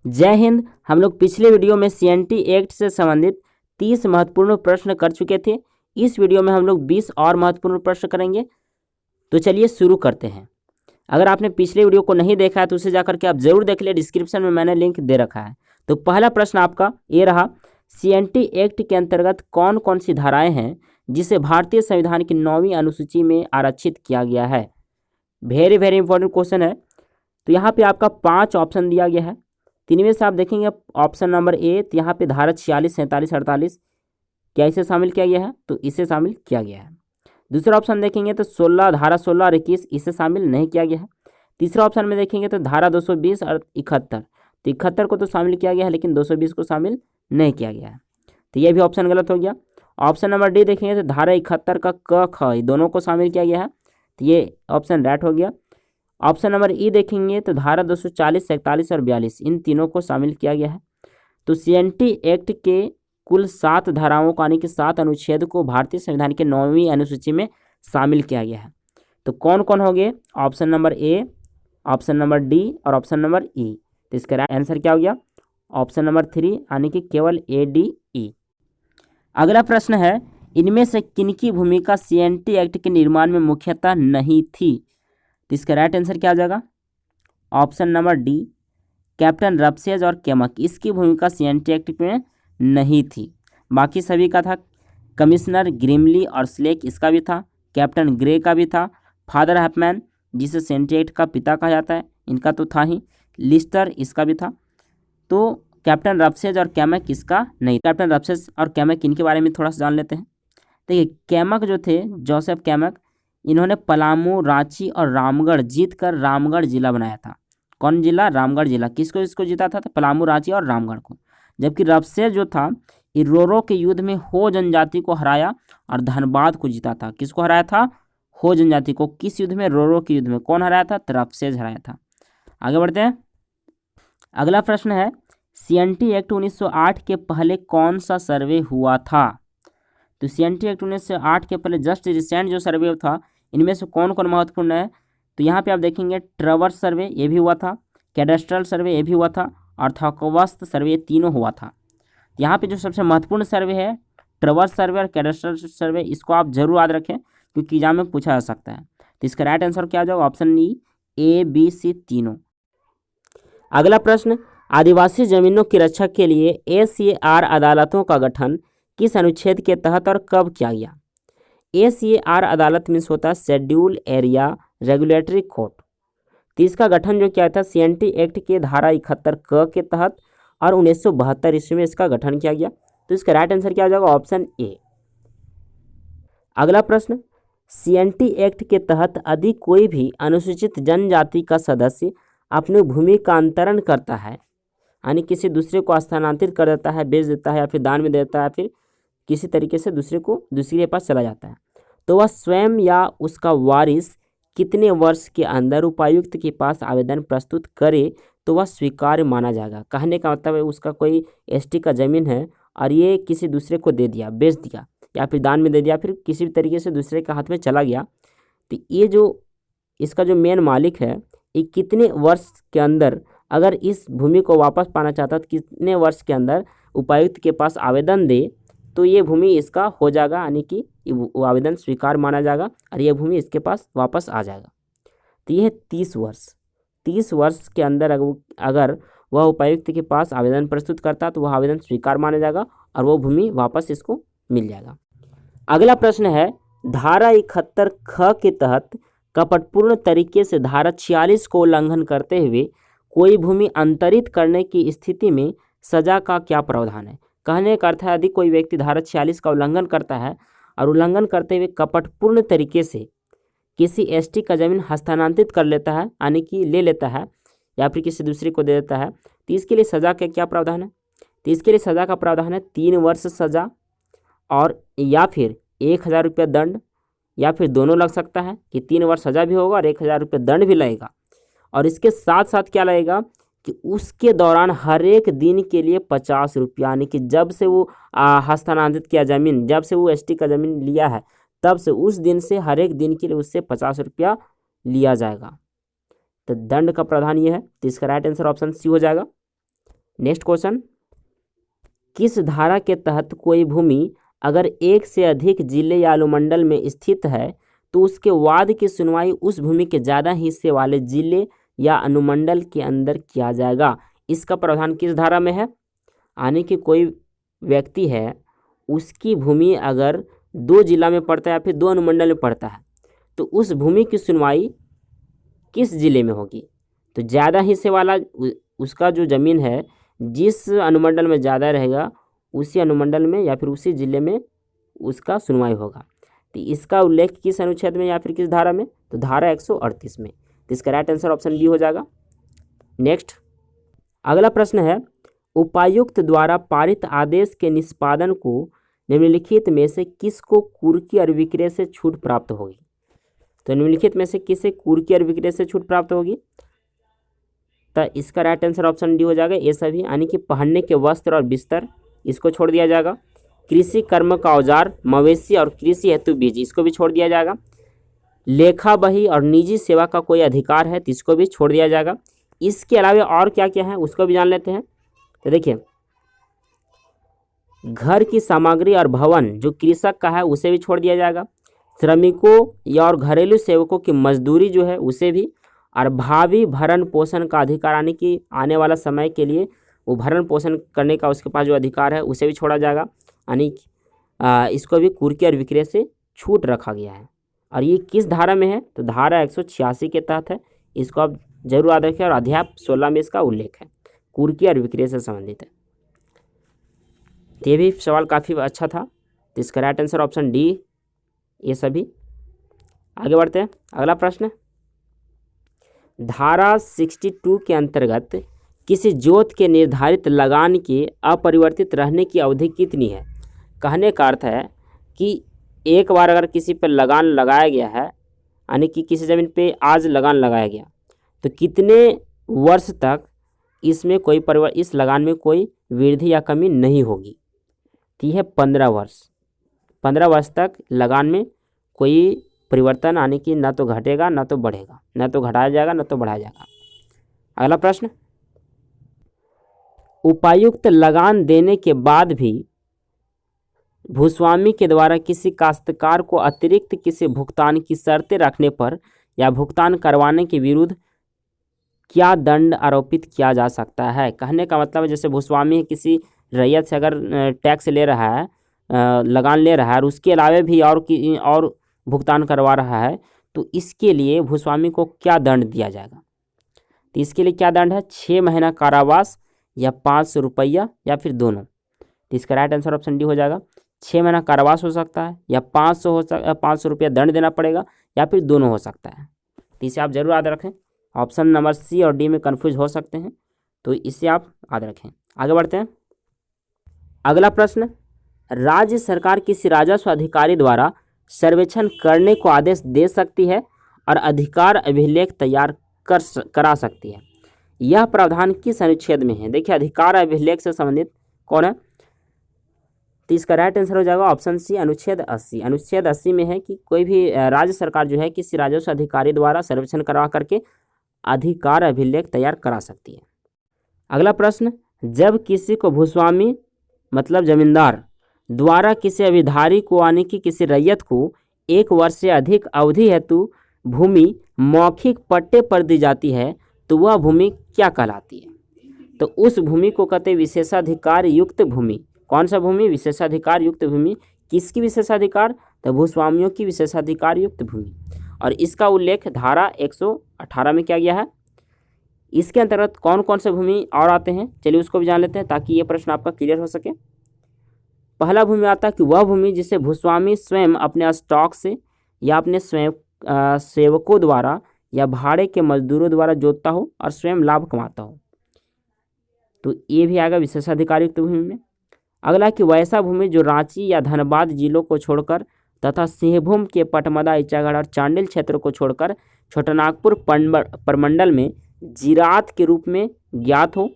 जय हिंद। हम लोग पिछले वीडियो में सीएनटी एक्ट से संबंधित 30 महत्वपूर्ण प्रश्न कर चुके थे। इस वीडियो में हम लोग 20 और महत्वपूर्ण प्रश्न करेंगे। तो चलिए शुरू करते हैं। अगर आपने पिछले वीडियो को नहीं देखा है तो उसे जाकर के आप जरूर देख ले, डिस्क्रिप्शन में मैंने लिंक दे रखा है। तो पहला प्रश्न आपका ये रहा, सीएनटी एक्ट के अंतर्गत कौन कौन सी धाराएं हैं जिसे भारतीय संविधान की 9वीं अनुसूची में आरक्षित किया गया है। वेरी वेरी इंपॉर्टेंट क्वेश्चन है। तो यहाँ पे आपका 5 ऑप्शन दिया गया है। तीन में से आप देखेंगे ऑप्शन नंबर ए, तो यहाँ पे धारा 46, 47, 48 क्या इसे शामिल किया गया है, तो इसे शामिल किया गया है। दूसरा ऑप्शन देखेंगे तो 16, धारा 16 और 21 इसे शामिल नहीं किया गया है। तीसरा ऑप्शन में देखेंगे तो धारा 220 और 71, तो 71 को तो शामिल किया गया है लेकिन 220 को शामिल नहीं किया गया है, तो ये भी ऑप्शन गलत हो गया। ऑप्शन नंबर डी देखेंगे तो धारा 71 का क ख दोनों को शामिल किया गया है, तो ये ऑप्शन राइट हो गया। ऑप्शन नंबर ई देखेंगे तो धारा 240, 41 और 42 इन तीनों को शामिल किया गया है। तो सीएनटी एक्ट के कुल 7 धाराओं को यानी कि 7 अनुच्छेद को भारतीय संविधान के 9वीं अनुसूची में शामिल किया गया है। तो कौन कौन हो गए, option number A, option number D और ऑप्शन नंबर ई। तो इसका आंसर क्या हो गया, ऑप्शन नंबर 3 यानी कि केवल ए डी ई। अगला प्रश्न है, इनमें से किनकी भूमिका सीएनटी एक्ट के निर्माण में मुख्यतः नहीं थी। तो इसका राइट आंसर क्या आ जाएगा, ऑप्शन नंबर डी, कैप्टन रबसेज और केमक, इसकी भूमिका सीएनटी एक्ट में नहीं थी। बाकी सभी का था, कमिश्नर ग्रिमली और स्लेक इसका भी था, कैप्टन ग्रे का भी था, फादर हैपमैन जिसे सीएनटी एक्ट का पिता कहा जाता है इनका तो था ही, लिस्टर इसका भी था। तो कैप्टन रबसेज और कैमक इसका नहीं। कैप्टन रबसेज और कैमक इनके बारे में थोड़ा सा जान लेते हैं। देखिए कैमक जो थे, जोसेफ कैमक, इन्होंने पलामू, रांची और रामगढ़ जीत कर रामगढ़ जिला बनाया था। कौन जिला, रामगढ़ जिला। किसको इसको जीता था, तो पलामू, रांची और रामगढ़ को। जबकि रबसे जो था इरोरो के युद्ध में हो जनजाति को हराया और धनबाद को जीता था। किसको हराया था, हो जनजाति को। किस युद्ध में, रोरो के युद्ध में। कौन हराया था, तो रबसेज हराया था। आगे बढ़ते हैं। अगला प्रश्न है, सीएनटी एक्ट 1908 के पहले कौन सा सर्वे हुआ था। तो सीएनटी एक्ट 1908 के पहले जस्ट रिसेंट जो सर्वे था इनमें से कौन कौन महत्वपूर्ण है, तो यहाँ पे आप देखेंगे ट्रवर्स सर्वे ये भी हुआ था, कैडेस्ट्रल सर्वे ये भी हुआ था और थॉकवस्त सर्वे, ये तीनों हुआ था। यहाँ पे जो सबसे महत्वपूर्ण सर्वे है ट्रवर्स सर्वे और कैडेस्ट्रल सर्वे, इसको आप जरूर याद रखें क्योंकि एग्जाम में पूछा जा सकता है। तो इसका राइट आंसर क्या हो जाएगा, ऑप्शन ए बी सी तीनों। अगला प्रश्न, आदिवासी जमीनों की रक्षा के लिए एसीआर अदालतों का गठन किस अनुच्छेद के तहत और कब किया गया। एसीआर अदालत मीन्स होता है शेड्यूल एरिया रेगुलेटरी कोर्ट। तो इसका गठन जो किया था सीएनटी एक्ट के धारा 71 क के तहत और 1972 ईस्वी में इसका गठन किया गया। तो इसका राइट आंसर क्या हो जाएगा, ऑप्शन ए। अगला प्रश्न, सीएनटी एक्ट के तहत यदि कोई भी अनुसूचित जनजाति का सदस्य अपनी भूमि का अंतरण करता है यानी किसी दूसरे को स्थानांतरित कर देता है, बेच देता है या फिर दान में देता है, फिर किसी तरीके से दूसरे के पास चला जाता है, तो वह स्वयं या उसका वारिस कितने वर्ष के अंदर उपायुक्त के पास आवेदन प्रस्तुत करे तो वह स्वीकार्य माना जाएगा। कहने का मतलब है उसका कोई एसटी का ज़मीन है और ये किसी दूसरे को दे दिया, बेच दिया या फिर दान में दे दिया, फिर किसी भी तरीके से दूसरे के हाथ में चला गया, तो ये जो इसका जो मेन मालिक है ये कितने वर्ष के अंदर अगर इस भूमि को वापस पाना चाहता है तो कितने वर्ष के अंदर उपायुक्त के पास आवेदन दे तो ये भूमि इसका हो जाएगा, यानी कि वो आवेदन स्वीकार माना जाएगा और ये भूमि इसके पास वापस आ जाएगा। तो ये है 30 वर्ष। 30 वर्ष के अंदर अगर वह उपायुक्त के पास आवेदन प्रस्तुत करता तो वह आवेदन स्वीकार माना जाएगा और वो भूमि वापस इसको मिल जाएगा। अगला प्रश्न है, धारा 71 ख के तहत कपटपूर्ण तरीके से धारा 46 को उल्लंघन करते हुए कोई भूमि अंतरित करने की स्थिति में सजा का क्या प्रावधान है। कहने का अर्थ है यदि कोई व्यक्ति धारा 46 का उल्लंघन करता है और उल्लंघन करते हुए कपटपूर्ण तरीके से किसी एसटी का जमीन हस्तांतरित कर लेता है यानी कि ले लेता है या फिर किसी दूसरे को दे देता है, तो इसके लिए सज़ा का क्या प्रावधान है। तो इसके लिए सज़ा का प्रावधान है 3 वर्ष सज़ा और या फिर 1000 रुपये दंड, या फिर दोनों लग सकता है कि 3 वर्ष सज़ा भी होगा और 1000 रुपये दंड भी लगेगा। और इसके साथ साथ क्या लगेगा कि उसके दौरान हर एक दिन के लिए 50 रुपया, यानी कि जब से वो हस्तांतरित किया ज़मीन, जब से वो एसटी का ज़मीन लिया है तब से उस दिन से हर एक दिन के लिए उससे 50 रुपया लिया जाएगा। तो दंड का प्रावधान ये है। तो इसका राइट आंसर ऑप्शन सी हो जाएगा। नेक्स्ट क्वेश्चन, किस धारा के तहत कोई भूमि अगर एक से अधिक जिले या अनुमंडल में स्थित है तो उसके वाद की सुनवाई उस भूमि के ज़्यादा हिस्से वाले जिले या अनुमंडल के अंदर किया जाएगा? इसका प्रावधान किस धारा में है? यानी कि कोई व्यक्ति है, उसकी भूमि अगर 2 जिला में पड़ता है या फिर 2 अनुमंडल में पड़ता है तो उस भूमि की सुनवाई किस जिले में होगी? तो ज़्यादा हिस्से वाला उसका जो ज़मीन है जिस अनुमंडल में ज़्यादा रहेगा उसी अनुमंडल में या फिर उसी जिले में उसका सुनवाई होगा। तो इसका उल्लेख किस अनुच्छेद में या फिर किस धारा में? तो धारा 138 में। तो इसका राइट आंसर ऑप्शन बी हो जाएगा। नेक्स्ट अगला प्रश्न है, उपायुक्त द्वारा पारित आदेश के निष्पादन को निम्नलिखित में से किसको कुर्की और विक्रय से छूट प्राप्त होगी? तो निम्नलिखित में से किसे कुर्की और विक्रय से छूट प्राप्त होगी? तो इसका राइट आंसर ऑप्शन डी हो जाएगा। ये सभी यानी कि पहनने के वस्त्र और बिस्तर, इसको छोड़ दिया जाएगा। कृषि कर्म का औजार, मवेशी और कृषि हेतु बीज, इसको भी छोड़ दिया जाएगा। लेखा बही और निजी सेवा का कोई अधिकार है तो इसको भी छोड़ दिया जाएगा। इसके अलावा और क्या क्या है उसको भी जान लेते हैं। तो देखिए, घर की सामग्री और भवन जो कृषक का है उसे भी छोड़ दिया जाएगा। श्रमिकों या और घरेलू सेवकों की मजदूरी जो है उसे भी, और भावी भरण पोषण का अधिकार, यानी कि आने वाला समय के लिए वो भरण पोषण करने का उसके पास जो अधिकार है उसे भी छोड़ा जाएगा। यानी इसको भी कुर्की और विक्रय से छूट रखा गया है। और ये किस धारा में है? तो धारा 186 के तहत है। इसको आप जरूर याद रखें और अध्याय 16 में इसका उल्लेख है, कुर्की और विक्रय से संबंधित है। तो ये भी सवाल काफ़ी अच्छा था। तो इसका राइट आंसर ऑप्शन डी ये सभी। आगे बढ़ते हैं। अगला प्रश्न, धारा 62 के अंतर्गत किसी जोत के निर्धारित लगान के अपरिवर्तित रहने की अवधि कितनी है? कहने का अर्थ है कि एक बार अगर किसी पर लगान लगाया गया है, यानी कि किसी ज़मीन पे आज लगान लगाया गया, तो कितने वर्ष तक इसमें कोई इस लगान में कोई वृद्धि या कमी नहीं होगी? तो यह है 15 वर्ष। 15 वर्ष तक लगान में कोई परिवर्तन, यानी कि ना तो घटेगा ना तो बढ़ेगा, ना तो घटाया जाएगा ना तो बढ़ाया जाएगा। अगला प्रश्न, उपायुक्त लगान देने के बाद भी भूस्वामी के द्वारा किसी काश्तकार को अतिरिक्त किसी भुगतान की शर्तें रखने पर या भुगतान करवाने के विरुद्ध क्या दंड आरोपित किया जा सकता है? कहने का मतलब है जैसे भूस्वामी किसी रैयत से अगर टैक्स ले रहा है, लगान ले रहा है और उसके अलावा भी और भुगतान करवा रहा है, तो इसके लिए भूस्वामी को क्या दंड दिया जाएगा? तो इसके लिए क्या दंड है? 6 महीना कारावास या 500 रुपया या फिर दोनों। तो इसका राइट आंसर ऑप्शन डी हो जाएगा। 6 महीना कारावास हो सकता है या 500 रुपया दंड देना पड़ेगा या फिर दोनों हो सकता है। तो इसे आप जरूर याद रखें। ऑप्शन नंबर सी और डी में कन्फ्यूज हो सकते हैं, तो इसे आप याद रखें। आगे बढ़ते हैं। अगला प्रश्न, राज्य सरकार किसी राजस्व अधिकारी द्वारा सर्वेक्षण करने को आदेश दे सकती है और अधिकार अभिलेख तैयार करा सकती है। यह प्रावधान किस अनुच्छेद में है? देखिए, अधिकार अभिलेख से संबंधित कौन है? तो इसका राइट आंसर हो जाएगा ऑप्शन सी, अनुच्छेद 80। अनुच्छेद 80 में है कि कोई भी राज्य सरकार जो है किसी राजस्व अधिकारी द्वारा सर्वेक्षण करवा करके अधिकार अभिलेख तैयार करा सकती है। अगला प्रश्न, जब किसी को भूस्वामी मतलब जमींदार द्वारा किसी अभिधारी को, यानी कि किसी रैयत को 1 वर्ष से अधिक अवधि हेतु भूमि मौखिक पट्टे पर दी जाती है तो वह भूमि क्या कहलाती है? तो उस भूमि को कहते हैं विशेषाधिकार युक्त भूमि। कौन सा भूमि? विशेषाधिकार युक्त भूमि। किसकी विशेषाधिकार? तो भूस्वामियों की विशेषाधिकार युक्त भूमि। और इसका उल्लेख धारा 118 में किया गया है। इसके अंतर्गत कौन कौन से भूमि और आते हैं, चलिए उसको भी जान लेते हैं ताकि ये प्रश्न आपका क्लियर हो सके। पहला भूमि आता है कि वह भूमि जिसे भूस्वामी स्वयं अपने स्टॉक से या अपने स्वयं सेवकों द्वारा या भाड़े के मजदूरों द्वारा जोतता हो और स्वयं लाभ कमाता हो, तो ये भी आएगा विशेषाधिकार युक्त भूमि में। अगला कि वैसा भूमि जो रांची या धनबाद जिलों को छोड़कर तथा सिंहभूम के पटमदा, इचागढ़ और चांडिल क्षेत्र को छोड़कर छोटानागपुर प्रमंडल में जिरात के रूप में ज्ञात हो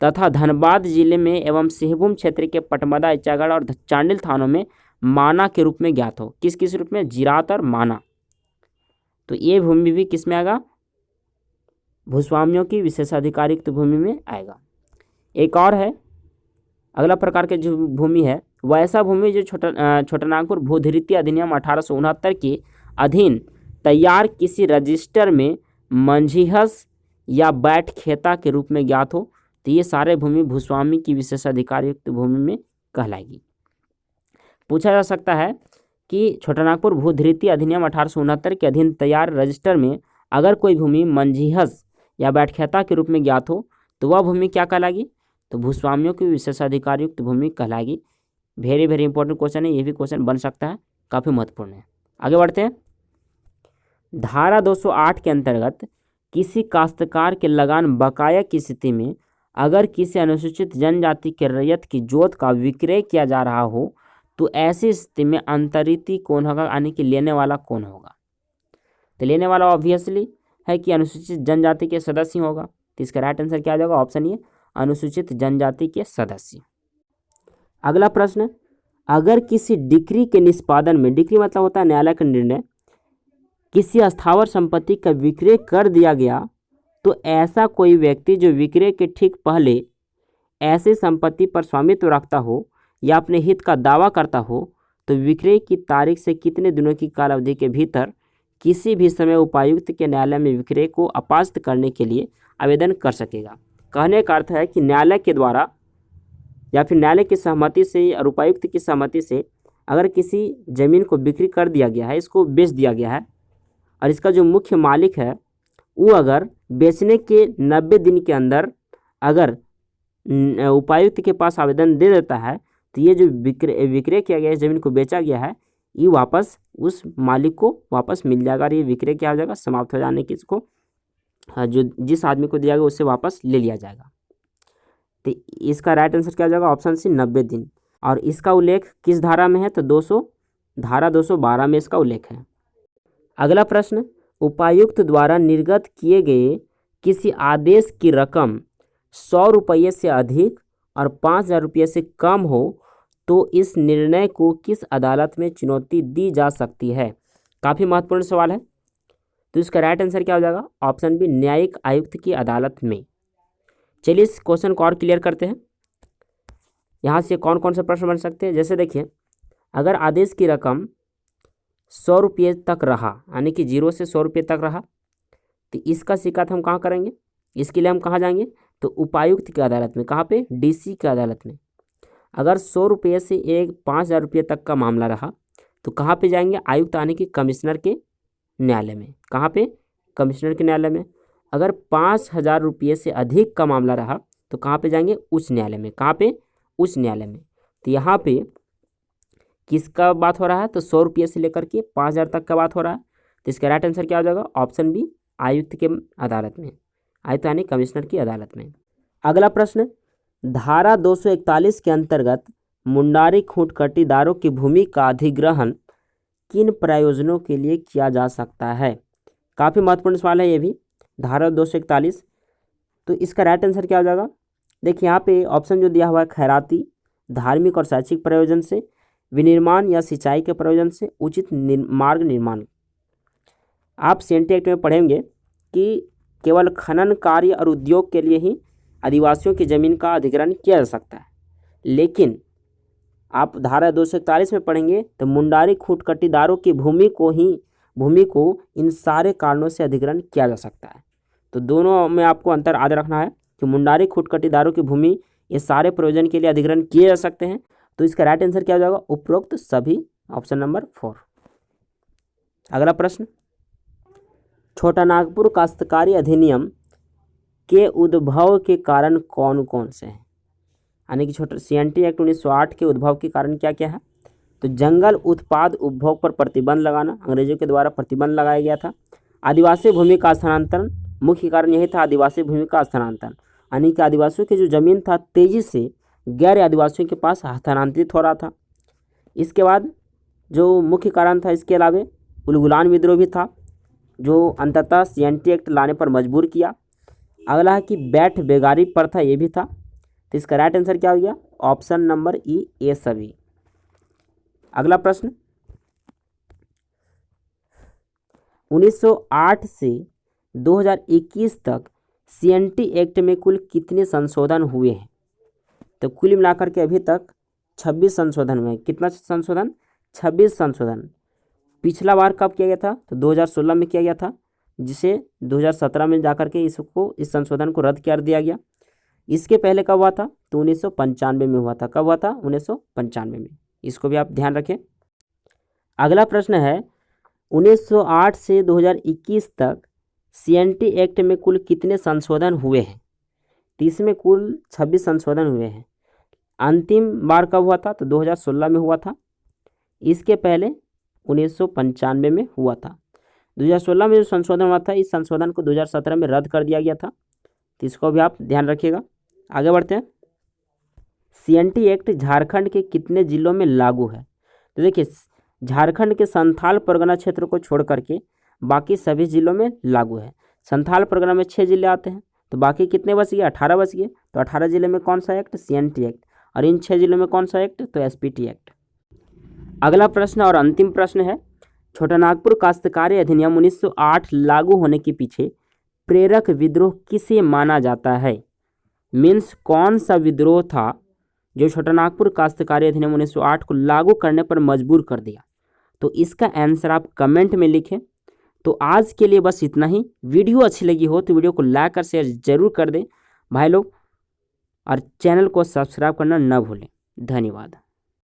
तथा धनबाद जिले में एवं सिंहभूम क्षेत्र के पटमदा, इचागढ़ और चांडिल थानों में माना के रूप में ज्ञात हो। किस किस रूप में? जिरात और माना। तो ये भूमि भी किस में आएगा? भूस्वामियों की विशेषाधिकार युक्त भूमि में आएगा। एक और है, अगला प्रकार के जो भूमि है वह ऐसा भूमि जो छोटानागपुर भूधिरितीय अधिनियम 1869 के अधीन तैयार किसी रजिस्टर में मंझीहस या बैठ खेता के रूप में ज्ञात हो, तो ये सारे भूमि भूस्वामी की विशेषाधिकार युक्त भूमि में कहलाएगी। पूछा जा सकता है कि छोटानागपुर भूधिरितीय अधिनियम 1869 के अधीन तैयार रजिस्टर में अगर कोई भूमि मंझीहस या बैठखेता के रूप में ज्ञात हो तो वह भूमि क्या कहलाएगी, तो भूस्वामियों की विशेषाधिकार युक्त भूमि कहलाएगी। वेरी वेरी इंपॉर्टेंट क्वेश्चन है, ये भी क्वेश्चन बन सकता है, काफ़ी महत्वपूर्ण है। आगे बढ़ते हैं। धारा 208 के अंतर्गत किसी काश्तकार के लगान बकाया की स्थिति में अगर किसी अनुसूचित जनजाति के रैयत की जोत का विक्रय किया जा रहा हो तो ऐसी स्थिति में अंतरिती कौन होगा, यानी कि लेने वाला कौन होगा। तो लेने वाला ऑब्वियसली है कि अनुसूचित जनजाति के सदस्य होगा, तो इसका राइट आंसर क्या हो जाएगा, ऑप्शन ए अनुसूचित जनजाति के सदस्य। अगला प्रश्न, अगर किसी डिक्री के निष्पादन में, डिक्री मतलब होता है न्यायालय का निर्णय, किसी अस्थावर संपत्ति का विक्रय कर दिया गया तो ऐसा कोई व्यक्ति जो विक्रय के ठीक पहले ऐसी संपत्ति पर स्वामित्व रखता हो या अपने हित का दावा करता हो तो विक्रय की तारीख से कितने दिनों की काल अवधि के भीतर किसी भी समय उपायुक्त के न्यायालय में विक्रय को अपास्त करने के लिए आवेदन कर सकेगा। कहने का अर्थ है कि न्यायालय के द्वारा या फिर न्यायालय की सहमति से और उपायुक्त की सहमति से अगर किसी जमीन को बिक्री कर दिया गया है, इसको बेच दिया गया है, और इसका जो मुख्य मालिक है वो अगर बेचने के 90 दिन के अंदर अगर उपायुक्त के पास आवेदन दे देता है तो ये जो विक्रय किया गया है, ज़मीन को बेचा गया है, ये वापस उस मालिक को वापस मिल जाएगा और ये विक्रय क्या हो जाएगा, समाप्त हो जाने की इसको जो जिस आदमी को दिया गया उससे वापस ले लिया जाएगा। तो इसका राइट आंसर क्या हो जाएगा, ऑप्शन सी 90 दिन। और इसका उल्लेख किस धारा में है, तो धारा 212 में इसका उल्लेख है। अगला प्रश्न, उपायुक्त द्वारा निर्गत किए गए किसी आदेश की रकम 100 रुपये से अधिक और 5,000 रुपये से कम हो तो इस निर्णय को किस अदालत में चुनौती दी जा सकती है। काफ़ी महत्वपूर्ण सवाल है, तो इसका राइट आंसर क्या हो जाएगा, ऑप्शन बी न्यायिक आयुक्त की अदालत में। चलिए इस क्वेश्चन को और क्लियर करते हैं। यहाँ से कौन कौन से प्रश्न बन सकते हैं, जैसे देखिए, अगर आदेश की रकम 100 रुपये तक रहा, यानी कि 0 से 100 रुपये तक रहा, तो इसका शिकायत हम कहाँ करेंगे, इसके लिए हम कहाँ जाएंगे, तो उपायुक्त की अदालत में। कहाँ पे, डीसी की अदालत में। अगर 100 रुपये से 5,000 रुपये तक का मामला रहा तो कहाँ पे जाएंगे, आयुक्त यानी कि कमिश्नर के न्यायालय में। कहाँ पे, कमिश्नर के न्यायालय में। अगर 5,000 रुपये से अधिक का मामला रहा तो कहाँ पे जाएंगे, उच्च न्यायालय में। कहाँ पे, उच्च न्यायालय में। तो यहाँ पे किसका बात हो रहा है, तो 100 रुपये से लेकर के 5,000 तक का बात हो रहा है, तो इसका राइट आंसर क्या हो जाएगा, ऑप्शन बी आयुक्त के अदालत में, आयुक्त यानी कमिश्नर की अदालत में। अगला प्रश्न, धारा 241 के अंतर्गत मुंडारी खूंट कटीदारों की भूमि का अधिग्रहण किन प्रयोजनों के लिए किया जा सकता है। काफ़ी महत्वपूर्ण सवाल है ये भी, धारा 241। तो इसका राइट आंसर क्या हो जाएगा, देखिए यहाँ पे ऑप्शन जो दिया हुआ है, खैराती, धार्मिक और शैक्षिक प्रयोजन से, विनिर्माण या सिंचाई के प्रयोजन से, उचित मार्ग निर्माण। आप सीएनटी एक्ट में पढ़ेंगे कि केवल खनन कार्य और उद्योग के लिए ही आदिवासियों की ज़मीन का अधिग्रहण किया जा सकता है, लेकिन आप धारा 241 में पढ़ेंगे तो मुंडारी खूंट कटीदारों की भूमि को इन सारे कारणों से अधिग्रहण किया जा सकता है। तो दोनों में आपको अंतर याद रखना है कि मुंडारी खूंट कटीदारों की भूमि ये सारे प्रयोजन के लिए अधिग्रहण किए जा सकते हैं। तो इसका राइट आंसर क्या हो जाएगा, उपरोक्त सभी, ऑप्शन नंबर 4। अगला प्रश्न, छोटानागपुर काश्तकारी अधिनियम के उद्भव के कारण कौन कौन से हैं, यानी कि सीएनटी एक्ट 1908 के उद्भव के कारण क्या क्या है, तो जंगल उत्पाद उपभोग पर प्रतिबंध लगाना, अंग्रेजों के द्वारा प्रतिबंध लगाया गया था। आदिवासी भूमि का स्थानांतरण, मुख्य कारण यही था, आदिवासी भूमि का स्थानांतरण, यानी कि आदिवासियों की जो जमीन था तेजी से गैर आदिवासियों के पास हस्तांतरित हो रहा था। इसके बाद जो मुख्य कारण था, इसके अलावा उलगुलान विद्रोह भी था जो अंततः सीएनटी एक्ट लाने पर मजबूर किया। अगला है कि बैठ बेगारी प्रथा, ये भी था। तो इसका राइट आंसर क्या हो गया, ऑप्शन नंबर ई, ये सभी। अगला प्रश्न, 1908 से 2021 तक सीएनटी एक्ट में कुल कितने संशोधन हुए हैं। तो कुल मिलाकर के अभी तक 26 संशोधन हुए। कितना संशोधन? 26 संशोधन। पिछला बार कब किया गया था? तो 2016 में किया गया था, जिसे 2017 में जाकर के इस संशोधन को रद्द कर दिया गया। इसके पहले कब हुआ था? तो 1995 में हुआ था। कब हुआ था? 1995 में। इसको भी आप ध्यान रखें। अगला प्रश्न है 1908 से 2021 तक CNT एक्ट में कुल कितने संशोधन हुए हैं? तो इसमें कुल 26 संशोधन हुए हैं। अंतिम बार कब हुआ था? तो 2016 में हुआ था। इसके पहले 1995 में हुआ था। 2016 में जो संशोधन हुआ था, इस संशोधन को 2017 में रद्द कर दिया गया था। तो इसको भी आप ध्यान रखिएगा। आगे बढ़ते हैं। CNT एक्ट झारखंड के कितने जिलों में लागू है? तो देखिए, झारखंड के संथाल परगना क्षेत्र को छोड़ करके बाकी सभी जिलों में लागू है। संथाल परगना में 6 जिले आते हैं, तो बाकी कितने बच गए? 18 बच गए। तो 18 जिले में कौन सा एक्ट? CNT act. और इन 6 जिलों में कौन सा एक्ट? तो SPT एक्ट। अगला प्रश्न और अंतिम प्रश्न है, छोटानागपुर काश्तकारी अधिनियम 1908 लागू होने के पीछे प्रेरक विद्रोह किसे माना जाता है? मीन्स कौन सा विद्रोह था जो छोटानागपुर काश्तकारी अधिनियम 1908 को लागू करने पर मजबूर कर दिया? तो इसका आंसर आप कमेंट में लिखें। तो आज के लिए बस इतना ही। वीडियो अच्छी लगी हो तो वीडियो को लाइक और शेयर जरूर कर दें भाई लोग, और चैनल को सब्सक्राइब करना न भूलें। धन्यवाद।